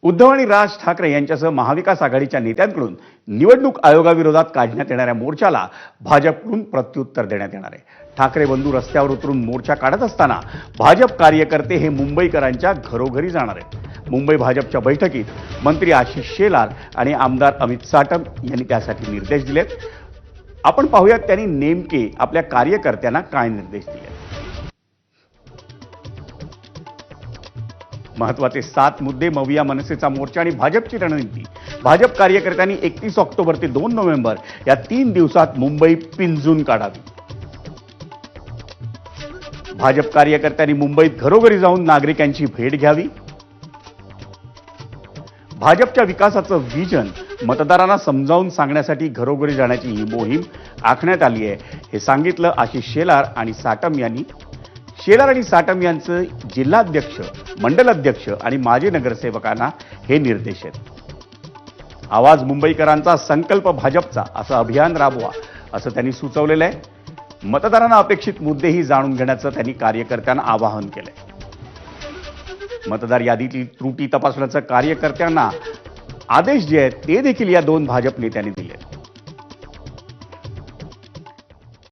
उद्धव आणि राज ठाकरे यांच्यासह महाविकास आघाडीच्या नेत्यांकडून निवडणूक आयोगाविरोधात काढण्यात येणाऱ्या मोर्चाला भाजपकडून प्रत्युत्तर देण्यात येणार आहे। ठाकरे बंधू रस्त्यावर उतरून मोर्चा काढत असताना भाजप कार्यकर्ते हे मुंबईकरांच्या घरोघरी जाणार आहेत। मुंबई भाजपच्या बैठकीत मंत्री आशिष शेलार आणि आमदार अमित साटम यांनी त्यासाठी निर्देश दिलेत। आपण पाहूयात त्यांनी नेमके आपल्या कार्यकर्त्यांना काय निर्देश दिले। महत्वाचे 7 मुद्दे, मविया मनसेचा मोर्चा आणि भाजपची रणनीती। भाजप कार्यकर्त्यांनी 31 ऑक्टोबर ते 2 नोव्हेंबर या 3 दिवसात मुंबई पिंजून काढावी। भाजप कार्यकर्त्यांनी मुंबईत घरोघरी जाऊन नागरिकांची भेट घ्यावी। भाजपच्या विकासाचं व्हिजन मतदारांना समजावून सांगण्यासाठी घरोघरी जाण्याची ही मोहीम आखण्यात आली आहे, हे सांगितलं आशिष शेलार आणि साटम यांनी। शेलार आणि साटम यांचे जिल्हाध्यक्ष, मंडल अध्यक्ष आणि माजी नगरसेवकांना हे निर्देश आहेत। आवाज मुंबईकरांचा, संकल्प भाजपचा असं अभियान राबवा असं त्यांनी सुचवलेलं आहे। मतदारांना अपेक्षित मुद्देही जाणून घेण्याचं त्यांनी कार्यकर्त्यांना आवाहन केलंय। मतदार यादीतील त्रुटी तपासण्याचं कार्यकर्त्यांना आदेश जे आहेत ते देखील या 2 भाजप नेत्यांनी दिले।